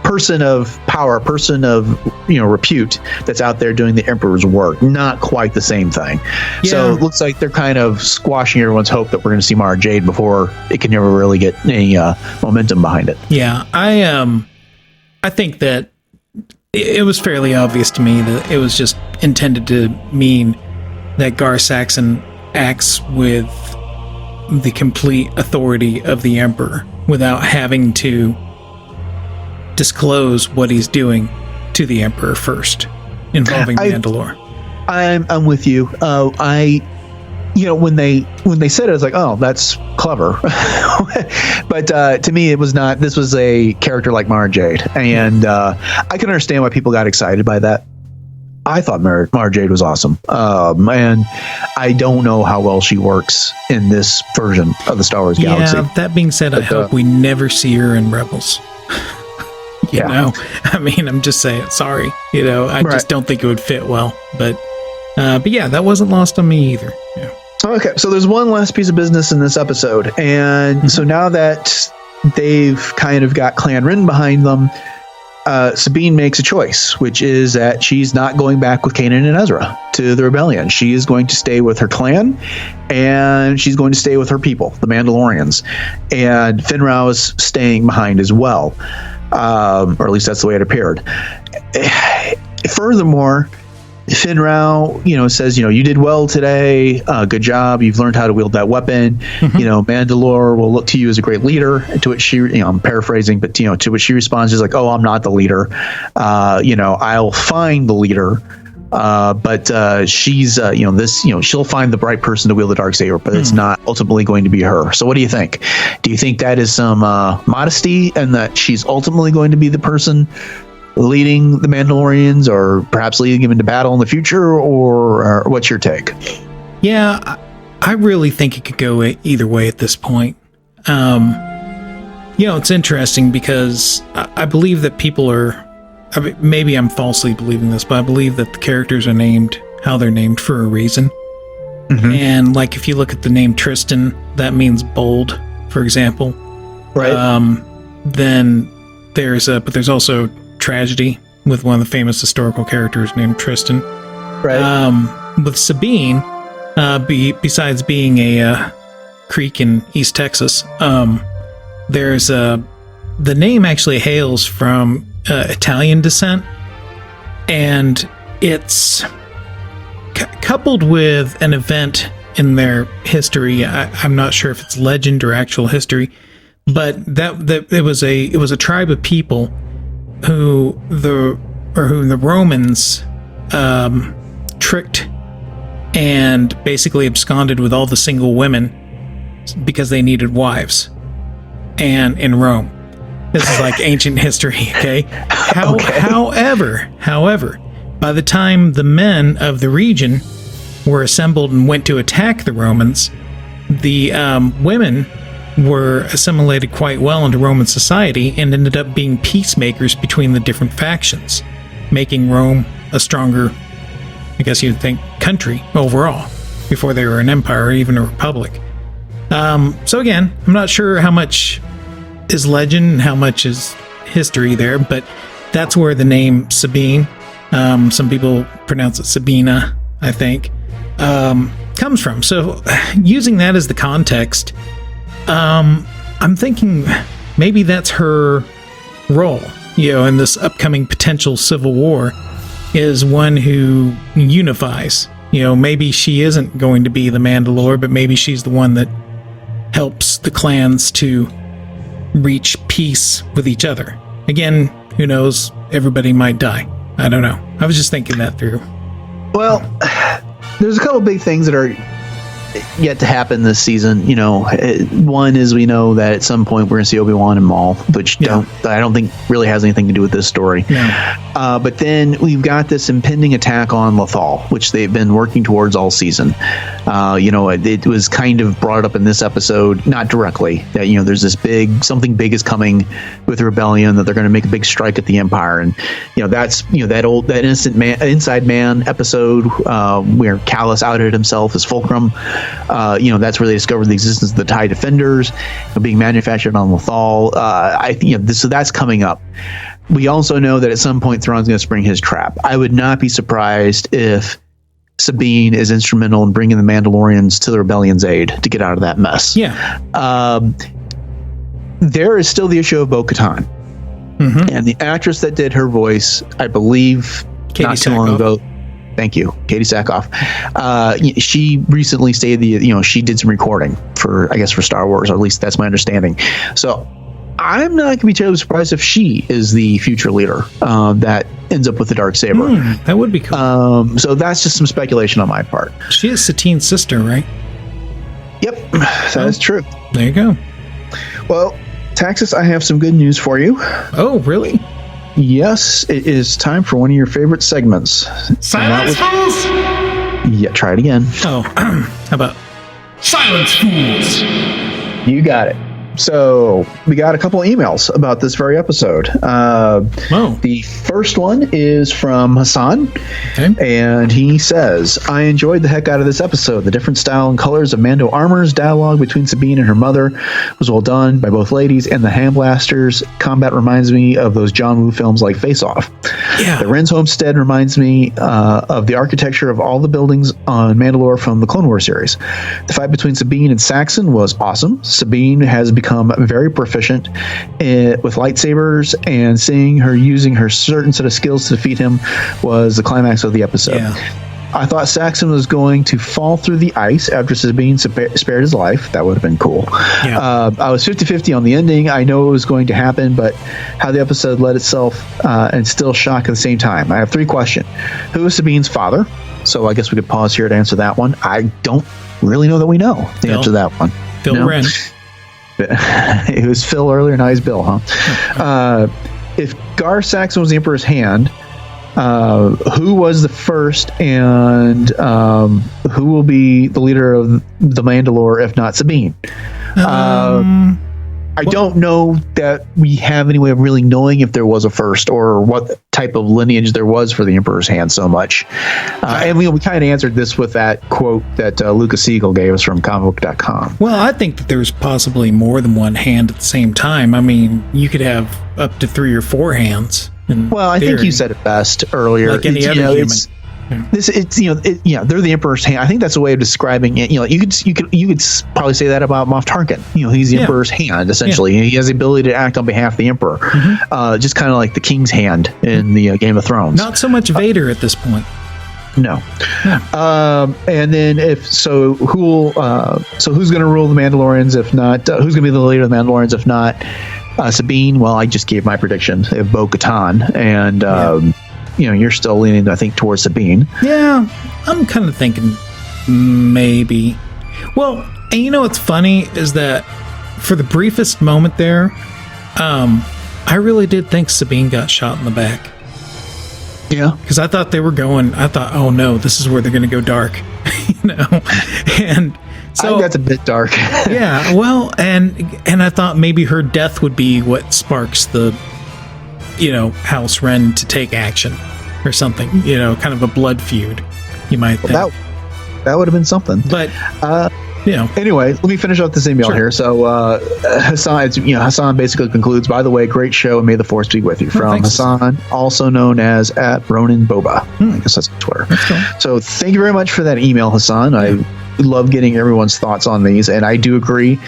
[SPEAKER 9] person of power, person of repute that's out there doing the Emperor's work. Not quite the same thing. Yeah. So it looks like they're kind of squashing everyone's hope that we're going to see Mara Jade before it can never really get any momentum behind it.
[SPEAKER 7] Yeah, I think that it was fairly obvious to me that it was just intended to mean that Gar Saxon acts with the complete authority of the Emperor without having to disclose what he's doing to the Emperor first, involving Mandalore.
[SPEAKER 9] I'm with you. When they said it, I was like, oh, that's clever. But to me, it was not. This was a character like Mara Jade, and I can understand why people got excited by that. I thought Mara Jade was awesome, and I don't know how well she works in this version of the Star Wars galaxy.
[SPEAKER 7] Yeah, that being said, I hope we never see her in Rebels. I mean, I'm just saying, sorry. I just don't think it would fit well. But yeah, that wasn't lost on me either. Yeah.
[SPEAKER 9] Okay, so there's one last piece of business in this episode. And so now that they've kind of got Clan Rin behind them, Sabine makes a choice, which is that she's not going back with Kanan and Ezra to the rebellion. She is going to stay with her clan, and she's going to stay with her people, the Mandalorians. And Fenn Rau is staying behind as well. Or at least that's the way it appeared. Furthermore, Fenn Rau, says, you did well today. Good job. You've learned how to wield that weapon. Mandalore will look to you as a great leader. To which she, I'm paraphrasing, but to which she responds, she's like, "Oh, I'm not the leader. I'll find the leader." But she's, she'll find the right person to wield the Darksaber, but it's not ultimately going to be her. So what do you think? Do you think that is some modesty and that she's ultimately going to be the person leading the Mandalorians, or perhaps leading them into battle in the future, or what's your take?
[SPEAKER 7] Yeah, I really think it could go either way at this point. It's interesting because I believe that people are, maybe I'm falsely believing this, but I believe that the characters are named how they're named for a reason. And like, if you look at the name Tristan, that means bold, for example.
[SPEAKER 9] Right.
[SPEAKER 7] Then but there's also tragedy with one of the famous historical characters named Tristan.
[SPEAKER 9] Right.
[SPEAKER 7] With Sabine, besides being a creek in East Texas, there's the name actually hails from Italian descent, and it's coupled with an event in their history. I'm not sure if it's legend or actual history, but that it was a tribe of people who the Romans tricked and basically absconded with all the single women because they needed wives, and in Rome. This is like ancient history, okay? However, by the time the men of the region were assembled and went to attack the Romans, the women were assimilated quite well into Roman society and ended up being peacemakers between the different factions, making Rome a stronger, I guess you'd think, country overall, before they were an empire or even a republic. So again, I'm not sure how much is legend and how much is history there, but that's where the name Sabine, some people pronounce it Sabina, I think, comes from. So using that as the context, I'm thinking maybe that's her role, in this upcoming potential civil war, is one who unifies. Maybe she isn't going to be the Mandalore, but maybe she's the one that helps the clans to reach peace with each other. Again, who knows? Everybody might die. I don't know. I was just thinking that through.
[SPEAKER 9] Well, there's a couple big things that are yet to happen this season. One is, we know that at some point we're going to see Obi-Wan and Maul, which I don't think really has anything to do with this story.
[SPEAKER 7] No.
[SPEAKER 9] But then we've got this impending attack on Lothal, which they've been working towards all season. It was kind of brought up in this episode, not directly, that there's this something big is coming with the rebellion, that they're going to make a big strike at the Empire, and that's that Inside Man episode where Callus outed himself as Fulcrum. That's where they discovered the existence of the TIE Defenders being manufactured on Lothal. So that's coming up. We also know that at some point Thrawn's going to spring his trap. I would not be surprised if Sabine is instrumental in bringing the Mandalorians to the rebellion's aid to get out of that mess.
[SPEAKER 7] Yeah.
[SPEAKER 9] There is still the issue of Boca Time. And the actress that did her voice, I believe,
[SPEAKER 7] Katie
[SPEAKER 9] not too long ago. Thank you, Katie Sackhoff. She recently stated she did some recording for Star Wars, or at least that's my understanding. So I'm not going to be terribly surprised if she is the future leader that ends up with the Darksaber.
[SPEAKER 7] That would be cool.
[SPEAKER 9] So that's just some speculation on my part.
[SPEAKER 7] She is Satine's sister, right?
[SPEAKER 9] Yep, that is true.
[SPEAKER 7] There you go.
[SPEAKER 9] Well, Taxus, I have some good news for you.
[SPEAKER 7] Oh, really?
[SPEAKER 9] Yes, it is time for one of your favorite segments.
[SPEAKER 8] Silence, fools!
[SPEAKER 9] Yeah, try it again.
[SPEAKER 7] Oh, how about
[SPEAKER 8] Silence, fools!
[SPEAKER 9] You got it. So we got a couple of emails about this very episode. The first one is from Hassan, and he says, I enjoyed the heck out of this episode. The different style and colors of Mando armors, dialogue between Sabine and her mother was well done by both ladies, and the hand blasters combat reminds me of those John Woo films like Face Off.
[SPEAKER 7] Yeah.
[SPEAKER 9] The Wren's homestead reminds me of the architecture of all the buildings on Mandalore from the Clone Wars series. The fight between Sabine and Saxon was awesome. Sabine has become become very proficient with lightsabers, and seeing her using her certain set of skills to defeat him was the climax of the episode.
[SPEAKER 7] Yeah.
[SPEAKER 9] I thought Saxon was going to fall through the ice after Sabine spared his life. That would have been cool.
[SPEAKER 7] Yeah.
[SPEAKER 9] I was 50-50 on the ending. I know it was going to happen, but how the episode led itself and still shock at the same time. I have 3 questions. Who is Sabine's father? So I guess we could pause here to answer that one. I don't really know that we know the answer to that one.
[SPEAKER 7] Phil Wren.
[SPEAKER 9] It was Phil earlier, now he's Bill, huh? If Gar Saxon was the Emperor's hand, who was the first, and who will be the leader of the Mandalore if not Sabine? I don't know that we have any way of really knowing if there was a first or what type of lineage there was for the Emperor's hand so much. And we kind of answered this with that quote that Lucas Siegel gave us from comicbook.com.
[SPEAKER 7] Well, I think that there's possibly more than one hand at the same time. I mean, you could have up to 3 or 4 hands.
[SPEAKER 9] Well, I think you said it best earlier.
[SPEAKER 7] Like any other human.
[SPEAKER 9] They're the Emperor's hand. I think that's a way of describing it. You could probably say that about Moff Tarkin. He's the Emperor's hand essentially. Yeah. He has the ability to act on behalf of the Emperor, just kind of like the King's hand in the Game of Thrones.
[SPEAKER 7] Not so much Vader at this point.
[SPEAKER 9] No. And then who's going to rule the Mandalorians if not? Who's going to be the leader of the Mandalorians if not Sabine? Well, I just gave my prediction of Boca Time, and you're still leaning, I think, towards Sabine.
[SPEAKER 7] Yeah, I'm kind of thinking maybe. Well, and what's funny is that for the briefest moment there, I really did think Sabine got shot in the back.
[SPEAKER 9] Yeah,
[SPEAKER 7] because I thought oh no, this is where they're going to go dark, and so
[SPEAKER 9] I think that's a bit dark.
[SPEAKER 7] Yeah, well, and I thought maybe her death would be what sparks the House Wren to take action or something, kind of a blood feud, you might think.
[SPEAKER 9] Well, that would have been something.
[SPEAKER 7] But,
[SPEAKER 9] Anyway, let me finish off this email here. So, Hassan basically concludes, by the way, great show, and may the force be with you. From Hassan, also known as @RoninBoba. I guess that's Twitter.
[SPEAKER 7] That's cool.
[SPEAKER 9] So, thank you very much for that email, Hassan. I love getting everyone's thoughts on these, and I do agree.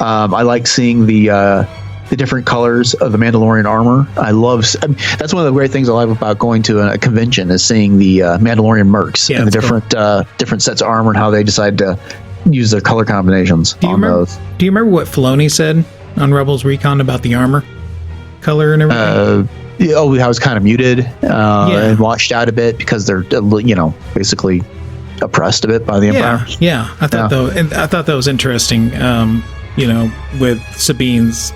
[SPEAKER 9] I like seeing the different colors of the Mandalorian armor. That's one of the great things I love about going to a convention is seeing the Mandalorian mercs and the different sets of armor and how they decide to use their color combinations on those.
[SPEAKER 7] Do you remember what Filoni said on Rebels Recon about the armor color and everything?
[SPEAKER 9] How it's kind of muted and washed out a bit because they're basically oppressed a bit by the Empire.
[SPEAKER 7] Yeah. I thought that was interesting. With Sabine's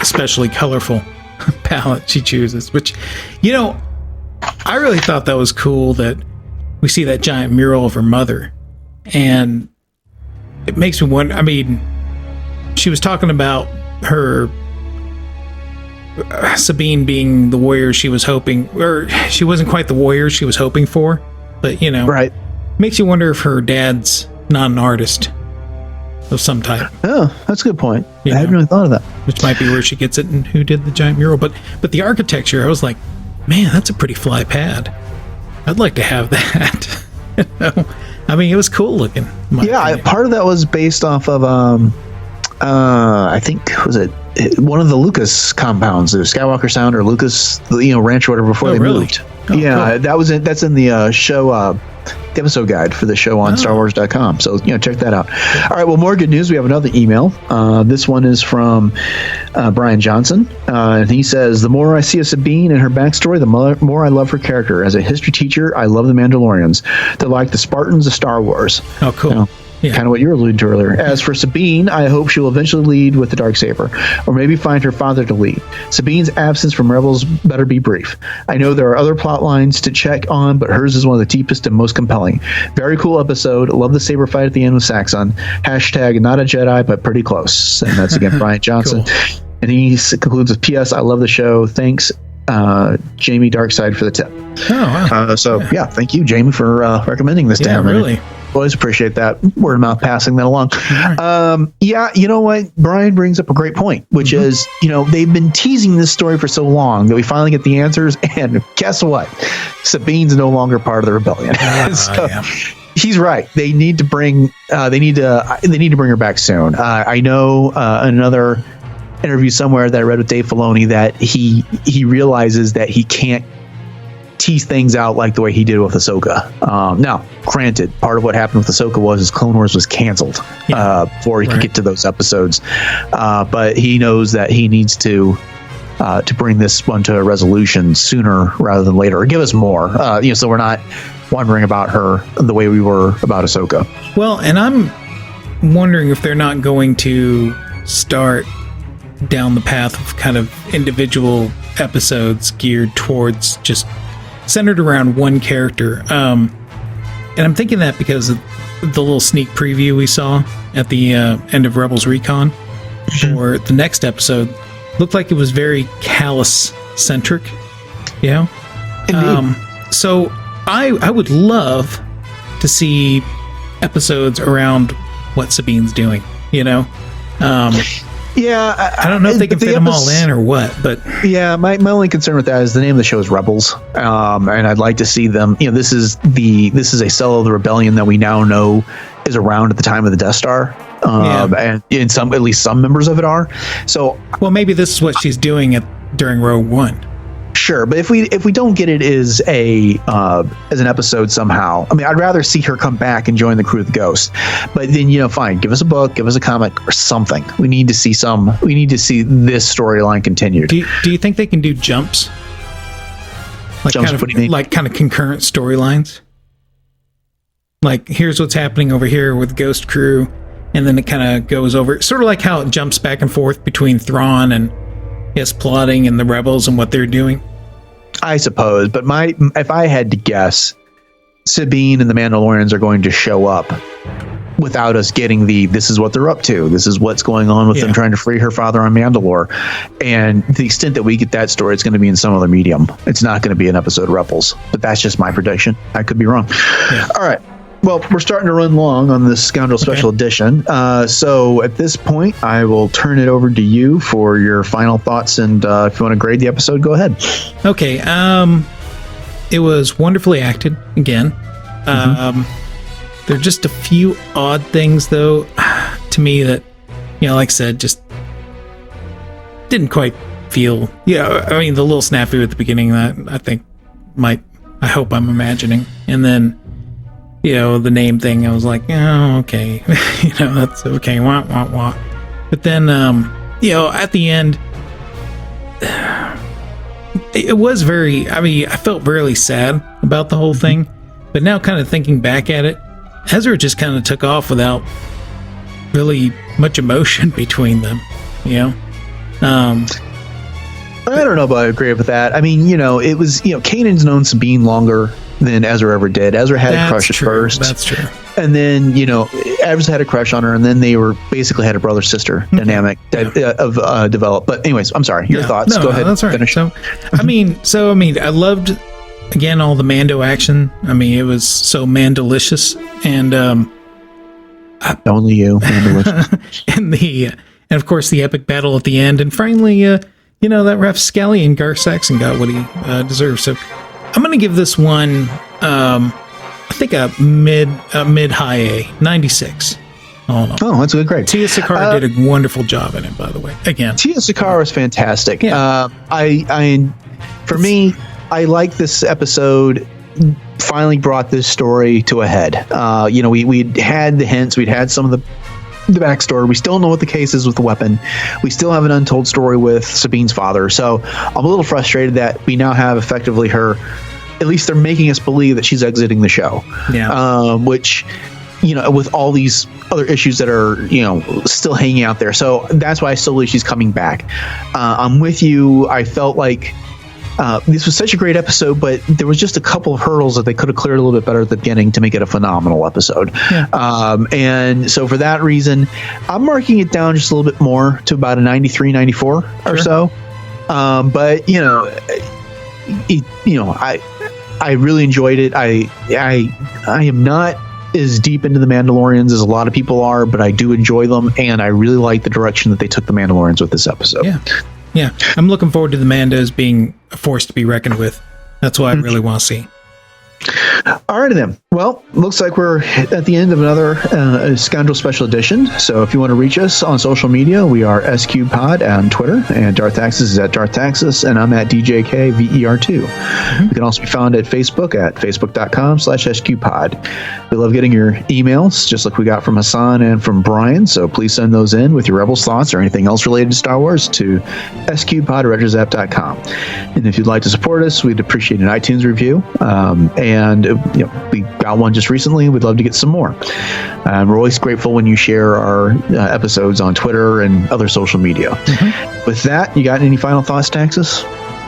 [SPEAKER 7] especially colorful palette she chooses, which I really thought that was cool that we see that giant mural of her mother, and it makes me wonder. I mean, she was talking about her Sabine being the warrior she was hoping, or she wasn't quite the warrior she was hoping for, but
[SPEAKER 9] right,
[SPEAKER 7] makes you wonder if her dad's not an artist of some type.
[SPEAKER 9] Oh, that's a good point. I hadn't really thought of that.
[SPEAKER 7] Which might be where she gets it and who did the giant mural. But the architecture, I was like, man, that's a pretty fly pad. I'd like to have that. I mean, it was cool looking.
[SPEAKER 9] Part of that was based off of, I think, was it one of the Lucas compounds, the Skywalker Sound or Lucas, ranch or whatever before they moved.
[SPEAKER 7] Oh, cool.
[SPEAKER 9] That's in the show, the episode guide for the show on StarWars.com. So, check that out. All right. Well, more good news. We have another email. This one is from Brian Johnson. And he says, the more I see of Sabine and her backstory, the more I love her character. As a history teacher, I love the Mandalorians. They're like the Spartans of Star Wars.
[SPEAKER 7] Oh, cool.
[SPEAKER 9] Kind of what you were alluding to earlier. As for Sabine, I hope she will eventually lead with the Darksaber, or maybe find her father to lead. Sabine's absence from Rebels better be brief. I know there are other plot lines to check on, but hers is one of the deepest and most compelling. Very cool episode. Love the saber fight at the end with Saxon. # not a Jedi, but pretty close. And that's again Brian Johnson. Cool. And he concludes with P.S. I love the show. Thanks, Jamie Darkside, for the tip.
[SPEAKER 7] Oh, wow.
[SPEAKER 9] Thank you, Jamie, for recommending this to him.
[SPEAKER 7] Really.
[SPEAKER 9] Always appreciate that word of mouth passing that along.
[SPEAKER 7] Right.
[SPEAKER 9] You know what? Brian brings up a great point, which is, they've been teasing this story for so long that we finally get the answers. And guess what? Sabine's no longer part of the rebellion. he's right. They need to bring her back soon. I know another interview somewhere that I read with Dave Filoni that he realizes that he can't tease things out like the way he did with Ahsoka. Now, granted, part of what happened with Ahsoka was his Clone Wars was canceled before he could get to those episodes. But he knows that he needs to bring this one to a resolution sooner rather than later, or give us more. So we're not wondering about her the way we were about Ahsoka.
[SPEAKER 7] Well, and I'm wondering if they're not going to start down the path of kind of individual episodes geared towards just centered around one character. And I'm thinking that because of the little sneak preview we saw at the end of Rebels Recon for the next episode looked like it was very Callus centric. Yeah. So I would love to see episodes around what Sabine's doing, I don't know if they can fit them all in or what, but
[SPEAKER 9] yeah, my only concern with that is the name of the show is Rebels, and I'd like to see them. This is a cell of the rebellion that we now know is around at the time of the Death Star, and at least some members of it are. So,
[SPEAKER 7] well, maybe this is what she's doing during Rogue One.
[SPEAKER 9] Sure, but if we don't get it as an episode somehow, I mean, I'd rather see her come back and join the crew of the Ghost. But then fine, give us a book, give us a comic or something. We need to see this storyline continued.
[SPEAKER 7] Do you think they can do jumps?
[SPEAKER 9] Jumps? What do you mean?
[SPEAKER 7] Like kind of concurrent storylines. Like here's what's happening over here with Ghost Crew, and then it kind of goes over, sort of like how it jumps back and forth between Thrawn and plotting and the Rebels and what they're doing.
[SPEAKER 9] I suppose, but if I had to guess, Sabine and the Mandalorians are going to show up without us getting this is what they're up to. This is what's going on with them trying to free her father on Mandalore. And to the extent that we get that story, it's going to be in some other medium. It's not going to be an episode of Rebels, but that's just my prediction. I could be wrong. Yeah. All right. Well, we're starting to run long on this Scoundrel Special Edition. So at this point, I will turn it over to you for your final thoughts. And if you want to grade the episode, go ahead.
[SPEAKER 7] Okay. It was wonderfully acted again. There are just a few odd things, though, to me that, like I said, just didn't quite feel. I mean, the little snafu at the beginning that I think I hope I'm imagining. And then, the name thing, I was like, oh, okay. That's okay. Wah, wah, wah. But then, at the end, it was I felt really sad about the whole thing. But now kind of thinking back at it, Ezra just kind of took off without really much emotion between them, I
[SPEAKER 9] don't know if I agree with that. I mean, it was, Kanan's known Sabine longer than Ezra ever did. Ezra had a crush at first.
[SPEAKER 7] That's true.
[SPEAKER 9] And then, Ezra had a crush on her, and then they were basically had a brother-sister dynamic developed. But anyways, I'm sorry. Your thoughts. Go ahead.
[SPEAKER 7] That's right.
[SPEAKER 9] Finish.
[SPEAKER 7] So, I loved, again, all the Mando action. I mean, it was so Mandalicious. And
[SPEAKER 9] only you, Mandalicious.
[SPEAKER 7] and of course, the epic battle at the end. And finally, that rapscallion Gar Saxon got what he deserved. So I'm going to give this one, I think a mid-high A, 96. Oh,
[SPEAKER 9] that's a good grade.
[SPEAKER 7] Tia Sakara did a wonderful job in it, by the way. Again,
[SPEAKER 9] Tia Sakara is fantastic.
[SPEAKER 7] Yeah.
[SPEAKER 9] For me, I like this episode. Finally brought this story to a head. We'd had the hints. We'd had some of the backstory. We still know what the case is with the weapon. We still have an untold story with Sabine's father. So I'm a little frustrated that we now have effectively her. At least they're making us believe that she's exiting the show.
[SPEAKER 7] Yeah.
[SPEAKER 9] Which, with all these other issues that are, still hanging out there. So that's why I still believe she's coming back. I'm with you. I felt like this was such a great episode, but there was just a couple of hurdles that they could have cleared a little bit better at the beginning to make it a phenomenal episode. Yeah. And so for that reason, I'm marking it down just a little bit more to about a 93, 94 or so. But I really enjoyed it. I am not as deep into the Mandalorians as a lot of people are, but I do enjoy them, and I really like the direction that they took the Mandalorians with this episode.
[SPEAKER 7] Yeah, I'm looking forward to the Mandos being a force to be reckoned with. That's what I really want to see.
[SPEAKER 9] Alrighty then. Well, looks like we're at the end of another Scoundrel Special Edition. So if you want to reach us on social media, we are SCubedPod on Twitter, and Darksaber is at Darksaber, and I'm at DJKVER2. We can also be found at Facebook at facebook.com/SCubedPod. We love getting your emails, just like we got from Hassan and from Brian. So please send those in with your Rebels thoughts or anything else related to Star Wars to SCubedPod@RetroZap.com. And if you'd like to support us, we'd appreciate an iTunes review. And we got one just recently. We'd love to get some more. We're always grateful when you share our episodes on Twitter and other social media. With that, you got any final thoughts, Taxus?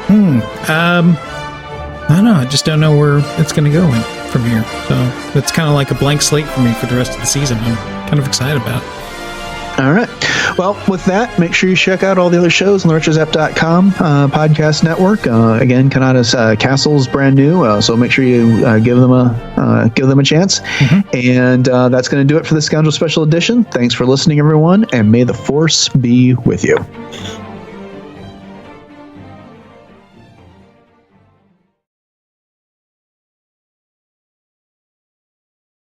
[SPEAKER 7] I don't know. I just don't know where it's going to go from here. So it's kind of like a blank slate for me for the rest of the season. I'm kind of excited about it.
[SPEAKER 9] All right. Well, with that, make sure you check out all the other shows on the RetroZap.com podcast network. Again, Kanata's Castle is brand new, so make sure you give them a chance. And that's going to do it for the Scoundrel Special Edition. Thanks for listening, everyone, and may the Force be with you.